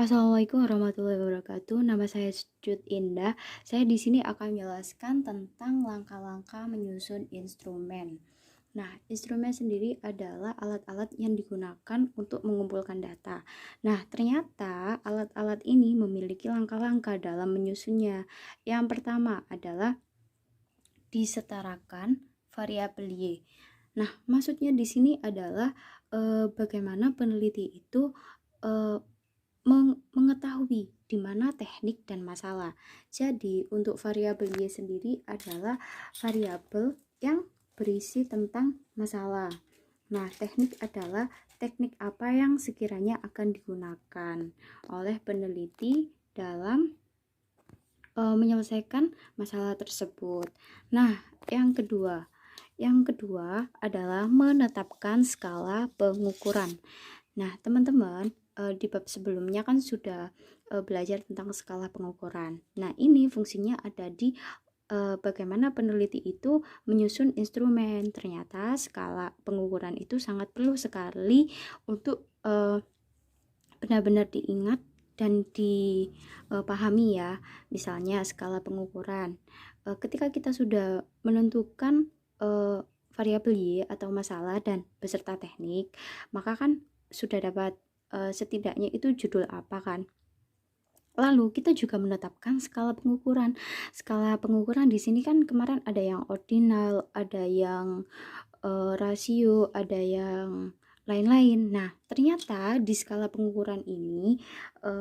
Assalamualaikum warahmatullahi wabarakatuh. Nama saya Cut Indah. Saya di sini akan menjelaskan tentang langkah-langkah menyusun instrumen. Nah, instrumen sendiri adalah alat-alat yang digunakan untuk mengumpulkan data. Nah, ternyata alat-alat ini memiliki langkah-langkah dalam menyusunnya. Yang pertama adalah disetarakan variabel Y. Nah, maksudnya di sini adalah bagaimana peneliti itu eh, mengetahui di mana teknik dan masalah. Jadi, untuk variabel Y sendiri adalah variabel yang berisi tentang masalah. Nah, teknik adalah teknik apa yang sekiranya akan digunakan oleh peneliti dalam menyelesaikan masalah tersebut. Nah, yang kedua adalah menetapkan skala pengukuran. Nah, teman-teman, di bab sebelumnya kan sudah belajar tentang skala pengukuran. Nah, ini fungsinya ada di bagaimana peneliti itu menyusun instrumen. Ternyata skala pengukuran itu sangat perlu sekali untuk benar-benar diingat dan dipahami ya. Misalnya skala pengukuran. Ketika kita sudah menentukan variabel Y atau masalah dan beserta teknik, maka kan sudah dapat setidaknya itu judul apa kan. Lalu kita juga menetapkan skala pengukuran. Skala pengukuran di sini kan kemarin ada yang ordinal, ada yang rasio, ada yang lain-lain. Nah, ternyata di skala pengukuran ini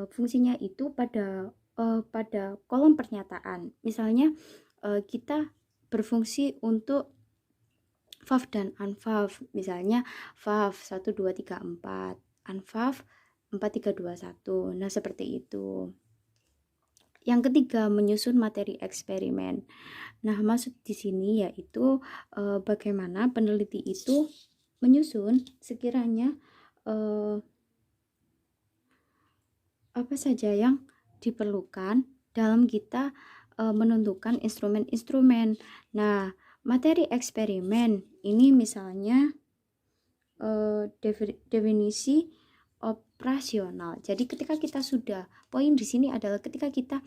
fungsinya itu pada kolom pernyataan. Misalnya kita berfungsi untuk VAV dan UNVAV. Misalnya VAV 1 2 3 4, UNVAV 4 3 2 1. Nah, seperti itu. Yang ketiga, menyusun materi eksperimen. Nah, maksud di sini yaitu bagaimana peneliti itu menyusun sekiranya apa saja yang diperlukan dalam kita menentukan instrumen-instrumen. Nah, materi eksperimen ini misalnya definisi operasional. Jadi ketika kita sudah, poin di sini adalah ketika kita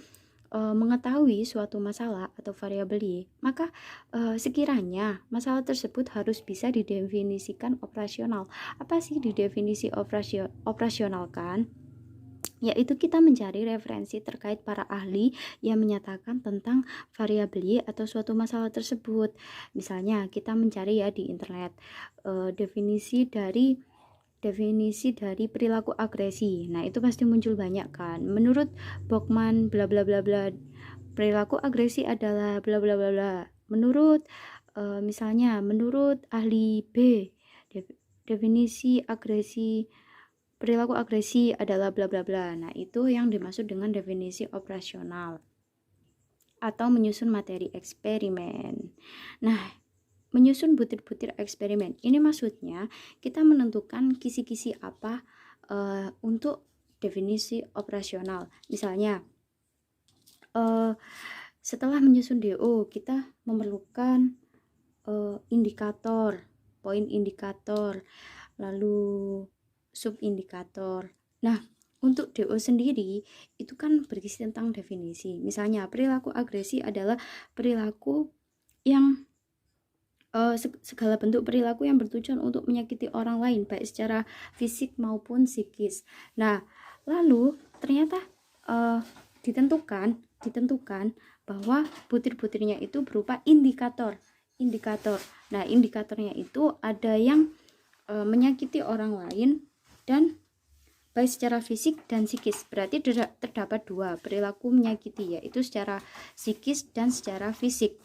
mengetahui suatu masalah atau variabel Y, maka sekiranya masalah tersebut harus bisa didefinisikan operasional. Apa sih didefinisi operasional kan? Yaitu kita mencari referensi terkait para ahli yang menyatakan tentang variabel Y atau suatu masalah tersebut. Misalnya kita mencari ya di internet definisi dari perilaku agresi. Nah, itu pasti muncul banyak kan. Menurut Bokman bla bla bla bla, perilaku agresi adalah bla bla bla bla. Menurut misalnya menurut ahli B, definisi perilaku agresi adalah bla bla bla. Nah, itu yang dimaksud dengan definisi operasional atau menyusun materi eksperimen. Nah, menyusun butir-butir eksperimen. Ini maksudnya kita menentukan kisi-kisi apa untuk definisi operasional. Misalnya setelah menyusun DO kita memerlukan indikator, poin indikator, lalu subindikator. Nah, untuk DO sendiri itu kan berisi tentang definisi. Misalnya perilaku agresi adalah perilaku yang segala bentuk perilaku yang bertujuan untuk menyakiti orang lain baik secara fisik maupun psikis. Nah, lalu ternyata ditentukan bahwa butir-butirnya itu berupa indikator. Nah, indikatornya itu ada yang menyakiti orang lain dan baik secara fisik dan psikis. Berarti terdapat dua perilaku menyakiti, yaitu secara psikis dan secara fisik.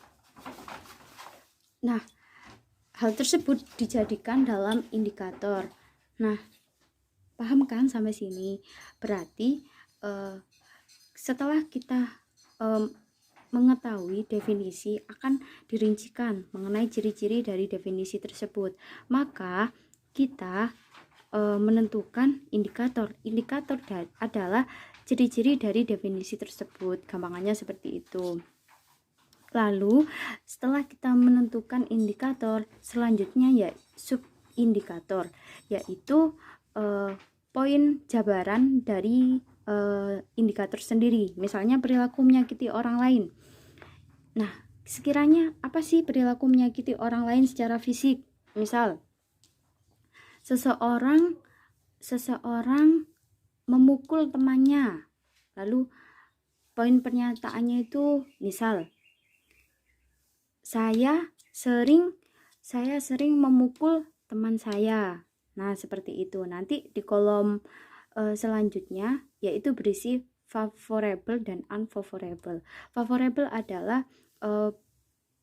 Nah, hal tersebut dijadikan dalam indikator. Nah, paham kan sampai sini? Berarti setelah kita mengetahui definisi, akan dirincikan mengenai ciri-ciri dari definisi tersebut. Maka kita menentukan indikator. Indikator adalah ciri-ciri dari definisi tersebut. Gampangannya seperti itu. Lalu setelah kita menentukan indikator, selanjutnya ya subindikator, yaitu poin jabaran dari indikator sendiri, misalnya perilaku menyakiti orang lain. Nah, sekiranya apa sih perilaku menyakiti orang lain secara fisik? Misal, seseorang memukul temannya, lalu poin pernyataannya itu misal, saya sering memukul teman saya. Nah, seperti itu. Nanti di kolom selanjutnya yaitu berisi favorable dan unfavorable. Favorable adalah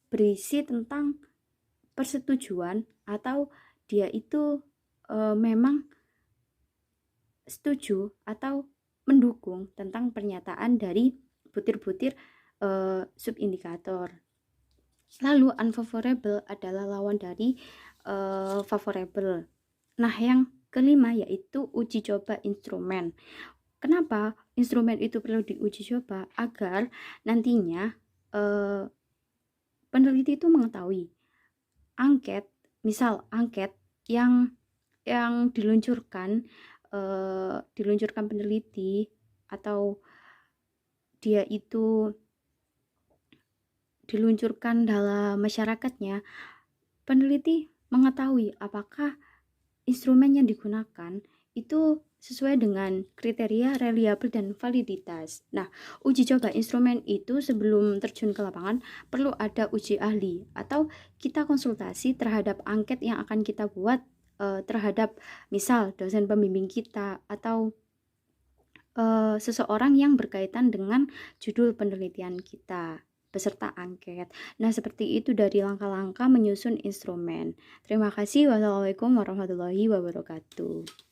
berisi tentang persetujuan atau dia itu memang setuju atau mendukung tentang pernyataan dari butir-butir subindikator. Lalu unfavorable adalah lawan dari favorable. Nah, yang kelima yaitu uji coba instrumen. Kenapa instrumen itu perlu diuji coba? Agar nantinya peneliti itu mengetahui angket yang diluncurkan peneliti atau dia itu diluncurkan dalam masyarakatnya, peneliti mengetahui apakah instrumen yang digunakan itu sesuai dengan kriteria reliabel dan validitas. Nah, uji coba instrumen itu sebelum terjun ke lapangan perlu ada uji ahli atau kita konsultasi terhadap angket yang akan kita buat terhadap misal dosen pembimbing kita atau seseorang yang berkaitan dengan judul penelitian kita beserta angket. Nah, seperti itu dari langkah-langkah menyusun instrumen. Terima kasih. Wassalamualaikum warahmatullahi wabarakatuh.